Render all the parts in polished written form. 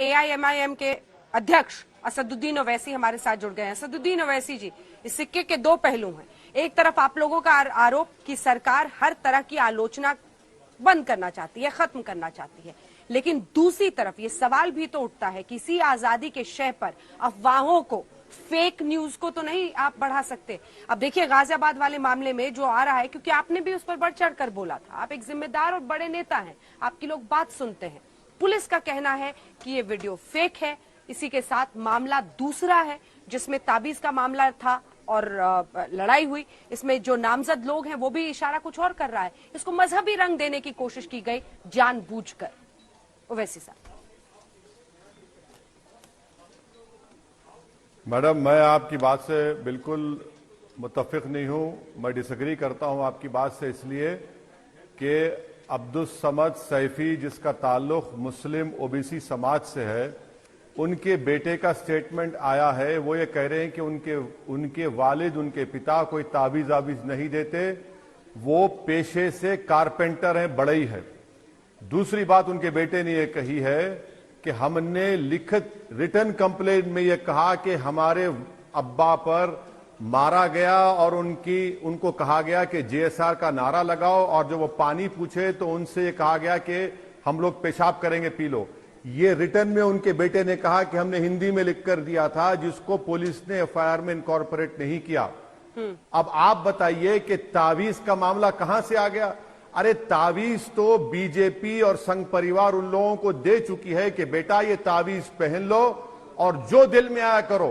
AIMIM के अध्यक्ष असदुद्दीन ओवैसी हमारे साथ जुड़ गए हैं। असदुद्दीन ओवैसी जी, इस सिक्के के दो पहलू हैं। एक तरफ आप लोगों का आरोप कि सरकार हर तरह की आलोचना बंद करना चाहती है, खत्म करना चाहती है, लेकिन दूसरी तरफ ये सवाल भी तो उठता है कि इसी आजादी के शह पर अफवाहों को, फेक न्यूज को तो नहीं आप बढ़ा सकते। अब देखिए गाजियाबाद वाले मामले में जो आ रहा है, क्योंकि आपने भी उस पर बढ़ चढ़ कर बोला था, आप एक जिम्मेदार और बड़े नेता हैं, आपकी लोग बात सुनते हैं। पुलिस का कहना है कि ये वीडियो फेक है। इसी के साथ मामला दूसरा है जिसमें ताबीज का मामला था और लड़ाई हुई। इसमें जो नामजद लोग हैं वो भी इशारा कुछ और कर रहा है। इसको मजहबी रंग देने की कोशिश की गई जानबूझकर। ओवैसी साहब। मैडम, मैं आपकी बात से बिल्कुल मुत्तफिक नहीं हूं। मैं डिसएग्री करता हूं आपकी बात से, इसलिए कि अब्दुल समद सैफी, जिसका ताल्लुक मुस्लिम ओबीसी समाज से है, उनके बेटे का स्टेटमेंट आया है। वो ये कह रहे हैं कि उनके वालिद, उनके पिता कोई ताबीज आबीज नहीं देते, वो पेशे से कारपेंटर हैं, बढ़ई है। दूसरी बात उनके बेटे ने ये कही है कि हमने लिखित रिटर्न कंप्लेंट में ये कहा कि हमारे अब्बा पर मारा गया और उनको कहा गया कि JSR का नारा लगाओ, और जब वो पानी पूछे तो उनसे ये कहा गया कि हम लोग पेशाब करेंगे, पी लो। ये रिटर्न में उनके बेटे ने कहा कि हमने हिंदी में लिख कर दिया था, जिसको पुलिस ने FIR में इनकॉर्पोरेट नहीं किया। अब आप बताइए कि तावीज का मामला कहां से आ गया? अरे तावीज तो बीजेपी और संघ परिवार उन लोगों को दे चुकी है कि बेटा ये तावीज पहन लो और जो दिल में आया करो,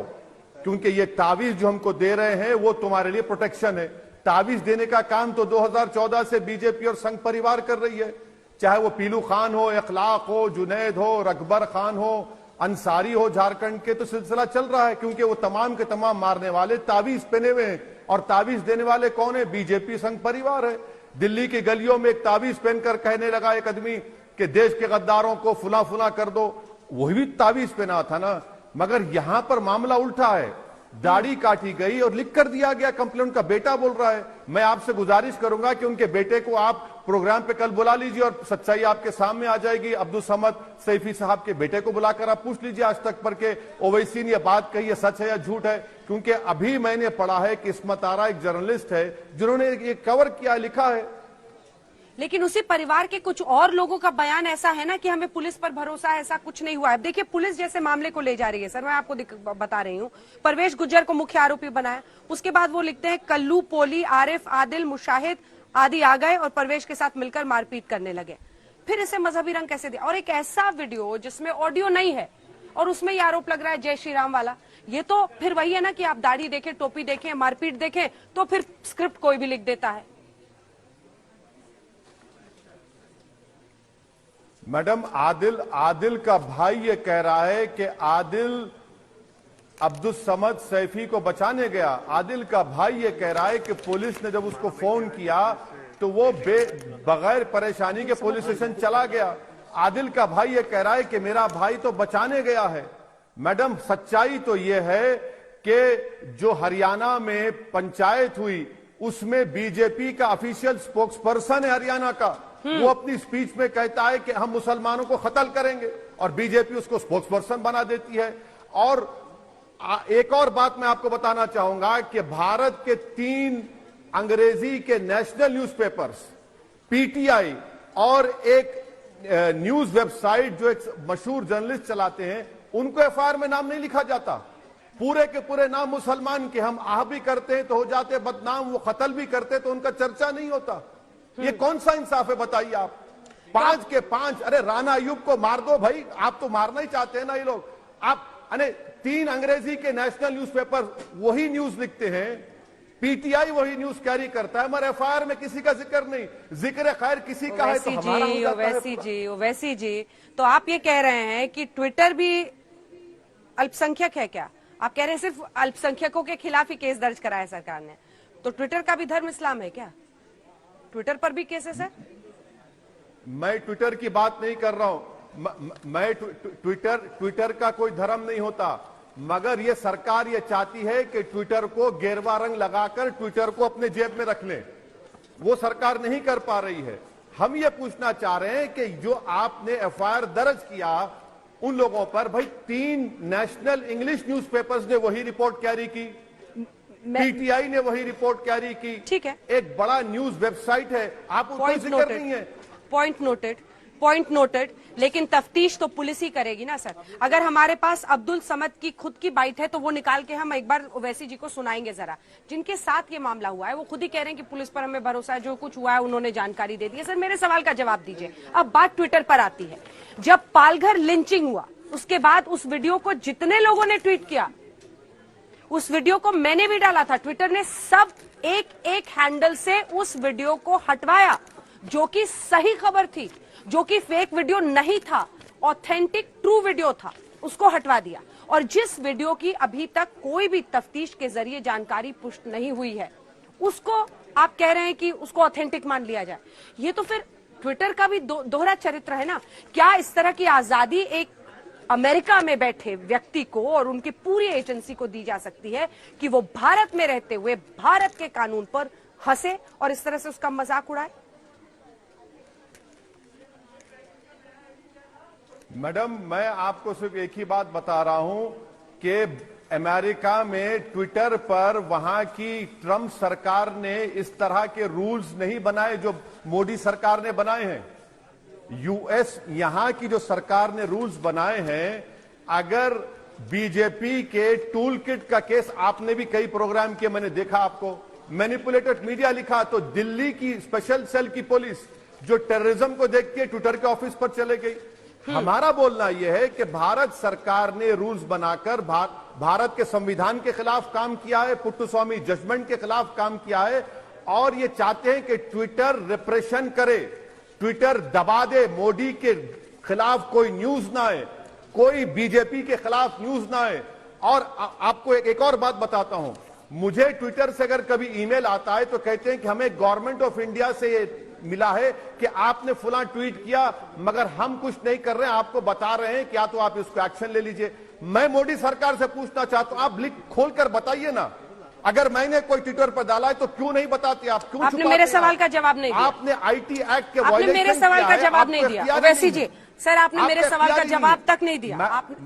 क्योंकि ये तावीज जो हमको दे रहे हैं वो तुम्हारे लिए प्रोटेक्शन है। तावीज देने का काम तो 2014 से बीजेपी और संघ परिवार कर रही है, चाहे वो पीलू खान हो, इखलाक हो, जुनैद हो, रकबर खान हो, अंसारी हो, झारखंड के, तो सिलसिला चल रहा है, क्योंकि वो तमाम के तमाम मारने वाले तावीज पहने हुए हैं। और तावीज देने वाले कौन है? बीजेपी संघ परिवार है। दिल्ली की गलियों में एक तावीज पहनकर कहने लगा एक आदमी कि देश के गद्दारों को फुला फुला कर दो, वही भी तावीज पहना था ना। मगर यहां पर मामला उल्टा है, दाढ़ी काटी गई और लिख कर दिया गया कंप्लेंट का बेटा बोल रहा है। मैं आपसे गुजारिश करूंगा कि उनके बेटे को आप प्रोग्राम पे कल बुला लीजिए और सच्चाई आपके सामने आ जाएगी। अब्दुल समद सैफी साहब के बेटे को बुलाकर आप पूछ लीजिए आज तक पर के ओवैसी ने यह बात कही है, सच है या झूठ है। क्योंकि अभी मैंने पढ़ा है कि इस्मत आरा एक जर्नलिस्ट है जिन्होंने ये कवर किया, लिखा है। लेकिन उसी परिवार के कुछ और लोगों का बयान ऐसा है ना कि हमें पुलिस पर भरोसा है, ऐसा कुछ नहीं हुआ है। देखिए पुलिस जैसे मामले को ले जा रही है, सर मैं आपको बता रही हूँ, परवेश गुज्जर को मुख्य आरोपी बनाया, उसके बाद वो लिखते हैं कल्लू, पोली, आरिफ, आदिल, मुशाहिद आदि आ गए और परवेश के साथ मिलकर मारपीट करने लगे। फिर इसे मजहबी रंग कैसे दिया? और एक ऐसा वीडियो जिसमें ऑडियो नहीं है और उसमें यह आरोप लग रहा है जय श्री राम वाला। ये तो फिर वही है ना कि आप दाढ़ी देखें, टोपी देखें, मारपीट देखें तो फिर स्क्रिप्ट कोई भी लिख देता है। मैडम, आदिल का भाई ये कह रहा है कि आदिल अब्दुल समद सैफी को बचाने गया। आदिल का भाई ये कह रहा है कि पुलिस ने जब उसको फोन किया तो वो बगैर परेशानी के पुलिस स्टेशन चला गया। आदिल का भाई ये कह रहा है कि मेरा भाई तो बचाने गया है। मैडम, सच्चाई तो ये है कि जो हरियाणा में पंचायत हुई उसमें बीजेपी का ऑफिशियल स्पोक्सपर्सन है हरियाणा का, वो अपनी स्पीच में कहता है कि हम मुसलमानों को कत्ल करेंगे और बीजेपी उसको स्पोक्सपर्सन बना देती है। और एक और बात मैं आपको बताना चाहूंगा कि भारत के 3 अंग्रेजी के नेशनल न्यूज़पेपर्स, PTI और एक न्यूज वेबसाइट जो एक मशहूर जर्नलिस्ट चलाते हैं, उनको FIR में नाम नहीं लिखा जाता। पूरे के पूरे नाम मुसलमान के, हम आह भी करते हैं तो हो जाते बदनाम, वो कत्ल भी करते तो उनका चर्चा नहीं होता। ये कौन सा इंसाफ है बताइए आप? 5 के 5, अरे राना अयूब को मार दो भाई, आप तो मारना ही चाहते हैं ना ये लोग। आप 3 अंग्रेजी के नेशनल न्यूज़पेपर वही न्यूज लिखते हैं, PTI वही न्यूज कैरी करता है, मगर FIR में किसी का जिक्र नहीं। जिक्र खैर किसी का है तो हमारा हो जाता है। ओवैसी जी, तो आप ये कह रहे हैं कि ट्विटर भी अल्पसंख्यक है क्या? आप कह रहे हैं सिर्फ अल्पसंख्यकों के खिलाफ ही केस दर्ज कराया सरकार ने, तो ट्विटर का भी धर्म इस्लाम है क्या? ट्विटर पर भी केसेस है? मैं ट्विटर की बात नहीं कर रहा हूं। मैं ट्विटर का कोई धर्म नहीं होता, मगर यह सरकार यह चाहती है कि ट्विटर को गेरवा रंग लगाकर ट्विटर को अपने जेब में रख ले। वो सरकार नहीं कर पा रही है। हम ये पूछना चाह रहे हैं कि जो आपने FIR दर्ज किया उन लोगों पर। भाई 3 नेशनल इंग्लिश न्यूज़पेपर्स ने वही रिपोर्ट कैरी की, पीटीआई ने वही रिपोर्ट कैरी की, ठीक है, एक बड़ा न्यूज वेबसाइट है, आप उसको जिक्र नहीं है। पॉइंट नोटेड, लेकिन तफ्तीश तो पुलिस ही करेगी ना सर। अगर हमारे पास अब्दुल समद की खुद की बाइट है तो वो निकाल के हम एक बार ओवैसी जी को सुनाएंगे जरा। जिनके साथ ये मामला हुआ है वो खुद ही कह रहे हैं कि पुलिस पर हमें भरोसा है, जो कुछ हुआ है उन्होंने जानकारी दे दी है। सर मेरे सवाल का जवाब दीजिए। अब बात ट्विटर पर आती है। जब पालघर लिंचिंग हुआ उसके बाद उस वीडियो को जितने लोगों ने ट्वीट किया, उस वीडियो को मैंने भी डाला था, ट्विटर ने सब एक एक हैंडल से उस वीडियो को हटवाया, जो कि सही खबर थी, जो कि फेक वीडियो नहीं था, ऑथेंटिक ट्रू वीडियो था, उसको हटवा दिया। और जिस वीडियो की अभी तक कोई भी तफ्तीश के जरिए जानकारी पुष्ट नहीं हुई है, उसको आप कह रहे हैं कि उसको ऑथेंटिक मान लिया जाए। ये तो फिर ट्विटर का भी दोहरा चरित्र है ना। क्या इस तरह की आजादी एक अमेरिका में बैठे व्यक्ति को और उनकी पूरी एजेंसी को दी जा सकती है कि वो भारत में रहते हुए भारत के कानून पर हंसे और इस तरह से उसका मजाक उड़ाए? मैडम, मैं आपको सिर्फ एक ही बात बता रहा हूं कि अमेरिका में ट्विटर पर वहां की ट्रंप सरकार ने इस तरह के रूल्स नहीं बनाए जो मोदी सरकार ने बनाए हैं। यूएस यहां की जो सरकार ने रूल्स बनाए हैं, अगर बीजेपी के टूल किट का केस आपने भी कई प्रोग्राम किए, मैंने देखा आपको, मैनिपुलेटेड मीडिया लिखा, तो दिल्ली की स्पेशल सेल की पुलिस जो टेररिज्म को देख के ट्विटर के ऑफिस पर चले गई। हमारा बोलना यह है कि भारत सरकार ने रूल्स बनाकर भारत के संविधान के खिलाफ काम किया है, पुट्टुस्वामी जजमेंट के खिलाफ काम किया है, और ये चाहते हैं कि ट्विटर रिप्रेशन करे, ट्विटर दबा दे, मोदी के खिलाफ कोई न्यूज ना आए, कोई बीजेपी के खिलाफ न्यूज ना आए। और आपको एक और बात बताता हूं, मुझे ट्विटर से अगर कभी ईमेल आता है तो कहते हैं कि हमें गवर्नमेंट ऑफ इंडिया से ये मिला है कि आपने फुला ट्वीट किया, मगर हम कुछ नहीं कर रहे हैं, आपको बता रहे हैं, क्या तो आप इसको एक्शन ले लीजिए। मैं मोदी सरकार से पूछना चाहता हूं, आप लिख खोलकर बताइए ना, अगर मैंने कोई ट्विटर पर डाला है तो क्यों नहीं बताते आप? क्यों आपने मेरे सवाल का जवाब नहीं दिया। आपने आईटी एक्ट के आपने मेरे सवाल का जवाब नहीं दिया ओवैसी जी। सर आपने मेरे सवाल का जवाब तक नहीं दिया।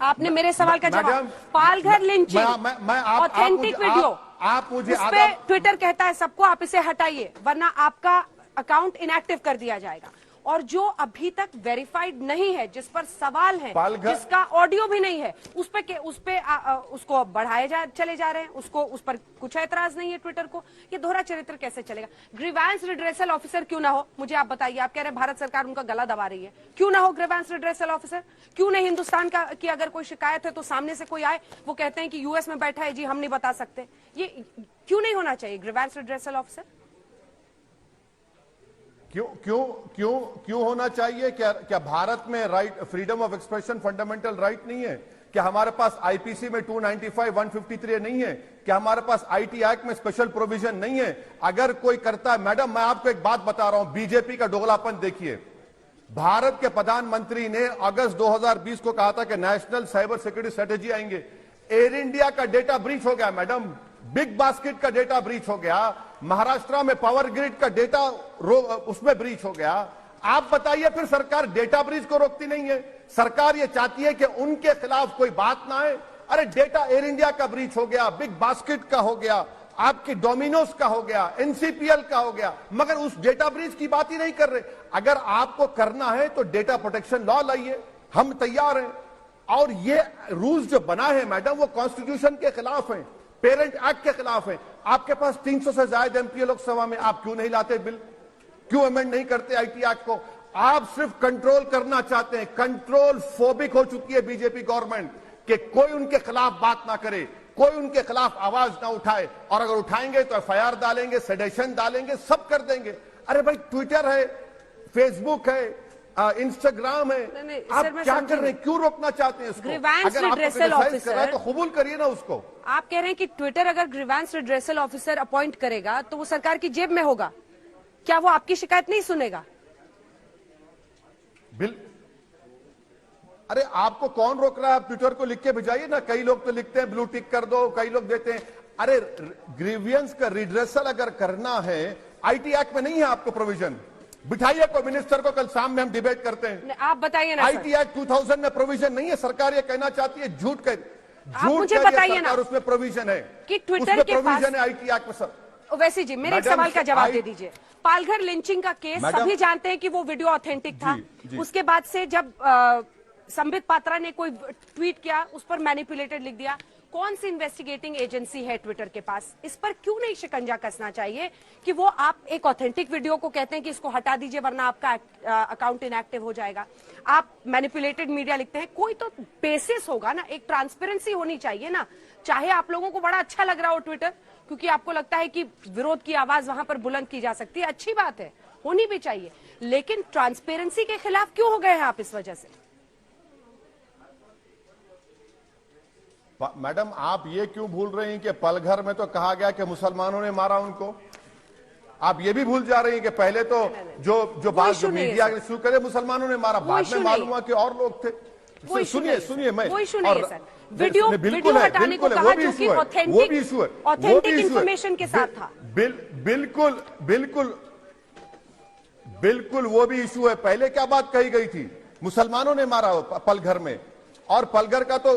आपने मेरे सवाल का जवाब, पालघर लिंचिंग ऑथेंटिक वीडियो, आप मुझे उस पे ट्विटर कहता है सबको आप इसे हटाइए वरना आपका अकाउंट इनएक्टिव कर दिया जाएगा। और जो अभी तक वेरीफाइड नहीं है, जिस पर सवाल है, जिसका ऑडियो भी नहीं है, उस पे उसको बढ़ाए चले जा रहे हैं, उस पर कुछ ऐतराज नहीं है ट्विटर को। ये दोहरा चरित्र कैसे चलेगा? ग्रीवेंस रिड्रेसल ऑफिसर क्यों ना हो? मुझे आप बताइए। आप कह रहे हैं भारत सरकार उनका गला दबा रही है, क्यों ना हो ग्रीवेंस रिड्रेसल ऑफिसर? क्यों नहीं हिंदुस्तान की अगर कोई शिकायत है तो सामने से कोई आए, वो कहते हैं कि यूएस में बैठा है जी, हम नहीं बता सकते। ये क्यों नहीं होना चाहिए ग्रीवेंस रिड्रेसल ऑफिसर? क्यों होना चाहिए? क्या भारत में right, freedom of expression fundamental right नहीं है? क्या हमारे पास आईपीसी में 295, 153 नहीं है? क्या हमारे पास आईटी एक्ट में स्पेशल प्रोविजन नहीं है? अगर कोई करता है, मैडम मैं आपको एक बात बता रहा हूं, बीजेपी का दोगलापन देखिए। भारत के प्रधानमंत्री ने अगस्त 2020 को कहा था कि नेशनल साइबर सिक्योरिटी स्ट्रेटेजी आएंगे। एयर इंडिया का डेटा ब्रीच हो गया मैडम, बिग बास्केट का डेटा ब्रीच हो गया, महाराष्ट्र में पावर ग्रिड का डेटा उसमें ब्रीच हो गया। आप बताइए फिर सरकार डेटा ब्रीच को रोकती नहीं है? सरकार ये चाहती है कि उनके खिलाफ कोई बात ना आए। अरे डेटा एयर इंडिया का ब्रीच हो गया, बिग बास्केट का हो गया, आपकी डोमिनोज का हो गया, एनसीपीएल का हो गया, मगर उस डेटा ब्रीच की बात ही नहीं कर रहे। अगर आपको करना है तो डेटा प्रोटेक्शन लॉ लाइए, हम तैयार हैं। और ये रूल्स जो बना है मैडम, वो कॉन्स्टिट्यूशन के खिलाफ है, पेरेंट एक्ट के खिलाफ है। आपके पास 300 से ज्यादा एमपी लोकसभा में, आप क्यों नहीं लाते बिल? क्यों अमेंड नहीं करते आईटी एक्ट को? आप सिर्फ कंट्रोल करना चाहते हैं। कंट्रोल फोबिक हो चुकी है बीजेपी गवर्नमेंट कि कोई उनके खिलाफ बात ना करे, कोई उनके खिलाफ आवाज ना उठाए, और अगर उठाएंगे तो एफआईआर डालेंगे, सेडेशन डालेंगे, सब कर देंगे। अरे भाई ट्विटर है, फेसबुक है, इंस्टाग्राम है, आप क्या कर रहे हैं? क्यों रोकना चाहते हैं इसको? ग्रीवेंस रिड्रेसल ऑफिसर तो कबूल करिए ना उसको। आप कह रहे हैं कि ट्विटर अगर ग्रीवेंस रिड्रेसल ऑफिसर अपॉइंट करेगा तो वो सरकार की जेब में होगा, क्या वो आपकी शिकायत नहीं सुनेगा? बिल अरे आपको कौन रोक रहा है? आप ट्विटर को लिख के भेजाइए ना। कई लोग तो लिखते हैं ब्लू टिक कर दो, कई लोग देते हैं। अरे ग्रीवियंस का रिड्रेसल अगर करना है, आईटी एक्ट में नहीं है आपको प्रोविजन। बिठाइए कोई मिनिस्टर को, कल शाम में हम डिबेट करते हैं। आप बताइए ना सर। IT एक्ट 2000 में प्रोविजन नहीं है, सरकार ये कहना चाहती है, झूठ मुझे बताइए ना उसमें प्रोविजन है कि ट्विटर उसमें के पास प्रोविजन है IT एक्ट में सर। वैसे जी मेरे एक मैडम, सवाल का जवाब दे दीजिए। पालघर लिंचिंग का केस मैडम, सभी जानते हैं कि वो वीडियो ऑथेंटिक था। जी। उसके बाद से जब संबित पात्रा ने कोई ट्वीट किया, उस पर मैनिपुलेटेड लिख दिया। कौन सी इन्वेस्टिगेटिंग एजेंसी है ट्विटर के पास? इस पर क्यों नहीं शिकंजा कसना चाहिए कि वो आप एक ऑथेंटिक वीडियो को कहते हैं कि इसको हटा दीजिए वरना आपका अकाउंट इनएक्टिव हो जाएगा, आप मैनिपुलेटेड मीडिया लिखते हैं। कोई तो बेसिस होगा ना, एक ट्रांसपेरेंसी होनी चाहिए ना। चाहे आप लोगों को बड़ा अच्छा लग रहा हो ट्विटर, क्योंकि आपको लगता है कि विरोध की आवाज वहां पर बुलंद की जा सकती है, अच्छी बात है, होनी भी चाहिए, लेकिन ट्रांसपेरेंसी के खिलाफ क्यों हो गए हैं आप इस वजह से? मैडम, आप ये क्यों भूल रही हैं कि पलघर में तो कहा गया कि मुसलमानों ने मारा उनको? आप ये भी भूल जा रही हैं कि पहले तो जो बात जो मीडिया शुरू करे मुसलमानों ने मारा, बाद में मालूम हुआ कि और लोग थे। सुनिए मैं वो इशू नहीं है सर। वीडियो हटाने को कहा जो कि ऑथेंटिक इंफॉर्मेशन के साथ था। बिल्कुल वो भी इशू है। पहले क्या बात कही गई थी? मुसलमानों ने मारा पलघर में, और पलघर का तो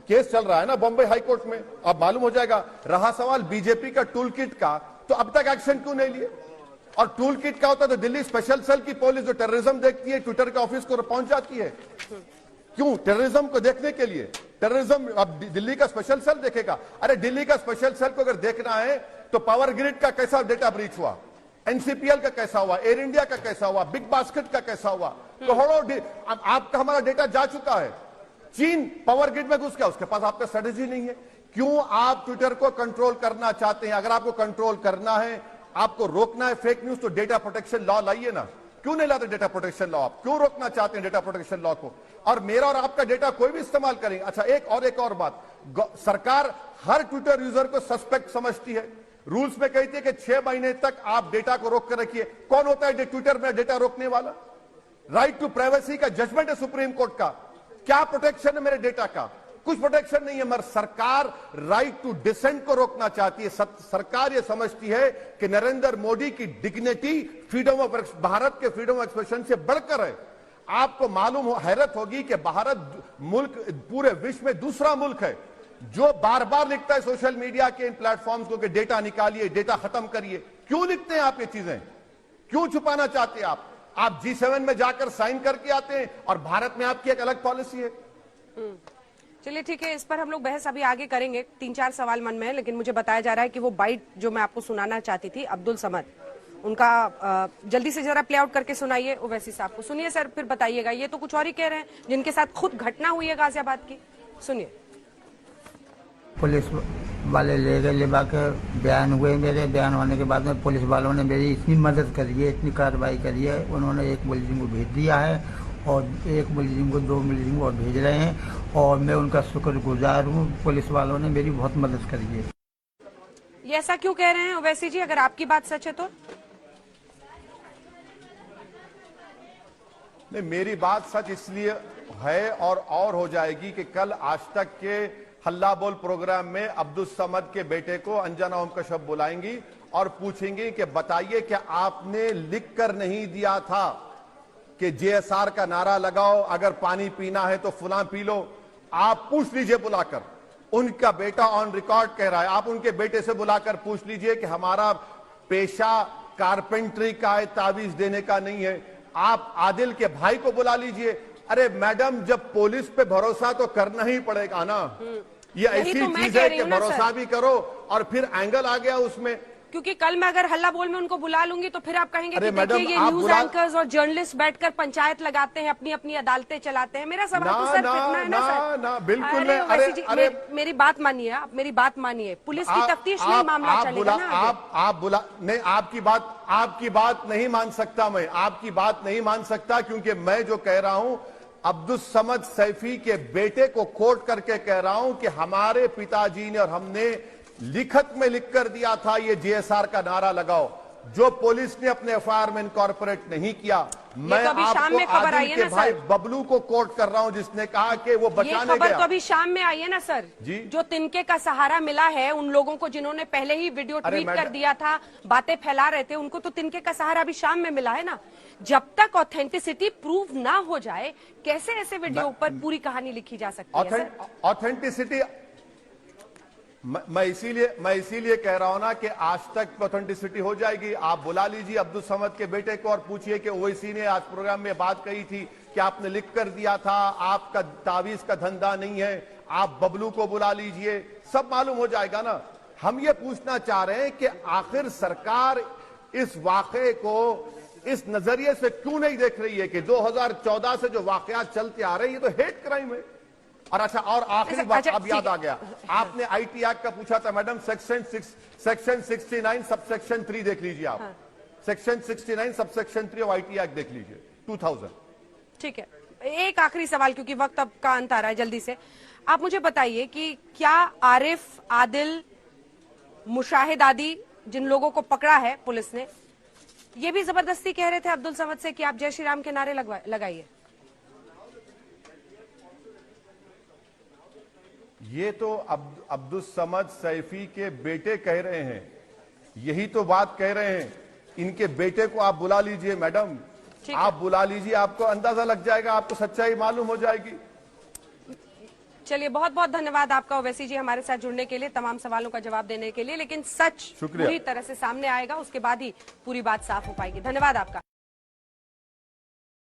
केस चल रहा है ना बॉम्बे हाई कोर्ट में, अब मालूम हो जाएगा। रहा सवाल बीजेपी का टूल किट का, तो अब तक एक्शन क्यों नहीं लिए? और टूल किट का होता तो दिल्ली स्पेशल सेल की पुलिस जो टेररिज्म देखती है ट्विटर के ऑफिस को पहुंच जाती है। क्यों? टेररिज्म को देखने के लिए। टेररिज्म अब दिल्ली का स्पेशल सेल देखेगा? अरे दिल्ली का स्पेशल सेल को अगर देखना है तो पावर ग्रिड का कैसा डेटा ब्रीच हुआ, NCPL का कैसा हुआ, एयर इंडिया का कैसा हुआ, बिग बास्केट का कैसा हुआ, करोड़ों आपका हमारा डेटा जा चुका है। चीन पावर ग्रिड में घुस गया, उसके पास आपका स्ट्रेटेजी नहीं है। क्यों आप ट्विटर को कंट्रोल करना चाहते हैं? अगर आपको कंट्रोल करना है, आपको रोकना है फेक न्यूज, तो डेटा प्रोटेक्शन लॉ लाइए ना। क्यों नहीं लाते डेटा प्रोटेक्शन लॉ? आप क्यों रोकना चाहते हैं डेटा प्रोटेक्शन लॉ को? और मेरा और आपका डेटा कोई भी इस्तेमाल करेंगे। अच्छा, एक और बात, सरकार हर ट्विटर यूजर को सस्पेक्ट समझती है। रूल्स में कहती है कि 6 महीने तक आप डेटा को रोक कर रखिए। कौन होता है ट्विटर में डेटा रोकने वाला? राइट टू प्राइवेसी का जजमेंट है सुप्रीम कोर्ट का। क्या प्रोटेक्शन है मेरे डेटा का? कुछ प्रोटेक्शन नहीं है। मगर सरकार राइट टू डिसेंट को रोकना चाहती है। सरकार ये समझती है कि नरेंद्र मोदी की डिग्निटी फ्रीडम ऑफ भारत के फ्रीडम ऑफ एक्सप्रेशन से बढ़कर है। आपको मालूम हो, हैरत होगी कि भारत मुल्क पूरे विश्व में दूसरा मुल्क है जो बार बार लिखता है सोशल मीडिया के इन प्लेटफॉर्म्स को कि डेटा निकालिए, डेटा खत्म करिए। क्यों लिखते हैं आप ये चीजें? क्यों छुपाना चाहते हैं आप G7 में जाकर साइन करके आते हैं और भारत में आपकी एक अलग पॉलिसी है। चलिए ठीक है, इस पर हम लोग बहस अभी आगे करेंगे। 3-4 सवाल मन में है, लेकिन मुझे बताया जा रहा है कि वो बाइट जो मैं आपको सुनाना चाहती थी अब्दुल समद, उनका जल्दी से जरा प्ले आउट करके सुनाइए ओवैसी साहब को। सुनिए सर, फिर बताइएगा। ये तो कुछ और ही कह रहे हैं जिनके साथ खुद घटना हुई है गाजियाबाद की। सुनिए। पुलिस वाले ले गए, ले के बयान हुए। मेरे बयान होने के बाद में पुलिस वालों ने मेरी इतनी मदद करी है, इतनी कार्रवाई करी है। उन्होंने एक मुलजिम को भेज दिया है और एक मुलजिम को, 2 मुलजिम को और भेज रहे हैं, और मैं उनका शुक्रगुजार हूँ। पुलिस वालों ने मेरी बहुत मदद करी है। ये ऐसा क्यों कह रहे हैं ओवैसी जी, अगर आपकी बात सच है तो? नहीं, मेरी बात सच इसलिए है और हो जाएगी कि कल आज तक के हल्ला बोल प्रोग्राम में अब्दुल समद के बेटे को अंजना ओम कश्यप बुलाएंगी और पूछेंगी कि बताइए क्या आपने लिख कर नहीं दिया था कि JSR का नारा लगाओ, अगर पानी पीना है तो फुला पी लो। आप पूछ लीजिए बुलाकर। उनका बेटा ऑन रिकॉर्ड कह रहा है, आप उनके बेटे से बुलाकर पूछ लीजिए कि हमारा पेशा कारपेंट्री का है, तावीज देने का नहीं है। आप आदिल के भाई को बुला लीजिए। अरे मैडम, जब पुलिस पे भरोसा तो करना ही पड़ेगा ना। ये ऐसी चीज है कि भरोसा भी करो और फिर एंगल आ गया उसमें। क्योंकि कल मैं अगर हल्ला बोल में उनको बुला लूंगी तो फिर आप कहेंगे कि देखिए ये न्यूज एंकर्स और जर्नलिस्ट बैठकर पंचायत लगाते हैं, अपनी अपनी अदालतें चलाते हैं। मेरा सवाल तो सिर्फ इतना है ना सर। बिल्कुल। अरे मेरी बात मानिए, आप मेरी बात मानिए। पुलिस की तफ्तीश में मामला चलेगा ना। आप बुला नहीं, आपकी बात नहीं मान सकता मैं, आपकी बात नहीं मान सकता, क्योंकि मैं जो कह रहा हूं अब्दुल समद सैफी के बेटे को कोट करके कह रहा हूं कि हमारे पिताजी ने और हमने लिखत में लिख कर दिया था ये JSR का नारा लगाओ। जो पुलिस ने अपने एफआईआर में इनकॉर्पोरेट नहीं किया। मैं तो अभी शाम में खबर आई आदिल है के ना भाई सर। बबलू को कोट कर रहा हूं जिसने कहा कि वो ये बचाने खबर गया। तो अभी शाम में आई है ना सर जी। जो तिनके का सहारा मिला है उन लोगों को जिन्होंने पहले ही वीडियो अरे ट्वीट कर मैडम- दिया था, बातें फैला रहे थे, उनको तो तिनके का सहारा अभी शाम में मिला है ना। जब तक ऑथेंटिसिटी प्रूव ना हो जाए कैसे ऐसे वीडियो पर पूरी कहानी लिखी जा सकती है सर? ऑथेंटिसिटी मैं इसीलिए कह रहा हूं ना कि आज तक ऑथेंटिसिटी हो जाएगी। आप बुला लीजिए अब्दुल समद के बेटे को और पूछिए कि ओवैसी ने आज प्रोग्राम में बात कही थी कि आपने लिख कर दिया था, आपका तावीज का धंधा नहीं है। आप बबलू को बुला लीजिए, सब मालूम हो जाएगा ना। हम ये पूछना चाह रहे हैं कि आखिर सरकार इस वाकये को इस नजरिए से क्यों नहीं देख रही है कि 2014 से जो वाकयात चलते आ रहे हैं ये तो हेट क्राइम है। और अच्छा, और आखिरी बात अब याद आ गया, आपने आईटी एक्ट का पूछा था मैडम, सेक्शन 69 सबसेक्शन 3 देख लीजिए आप। Section 69 subsection 3 of IT act देख लीजिए 2000। ठीक है, एक आखिरी सवाल क्योंकि वक्त अब का अंत आ रहा है, जल्दी से आप मुझे बताइए कि क्या आरिफ, आदिल, मुशाहिद आदि जिन लोगों को पकड़ा है पुलिस ने, ये भी जबरदस्ती कह रहे थे अब्दुल समद से कि आप जय श्री राम के नारे लगाइए? ये तो अब्दुल समद सैफी के बेटे कह रहे हैं, यही तो बात कह रहे हैं। इनके बेटे को आप बुला लीजिए मैडम, आप बुला लीजिए, आपको अंदाजा लग जाएगा, आपको सच्चाई मालूम हो जाएगी। चलिए, बहुत बहुत धन्यवाद आपका ओवैसी जी हमारे साथ जुड़ने के लिए, तमाम सवालों का जवाब देने के लिए। लेकिन सच शुक्रिया। पूरी तरह से सामने आएगा, उसके बाद ही पूरी बात साफ हो पाएगी। धन्यवाद आपका।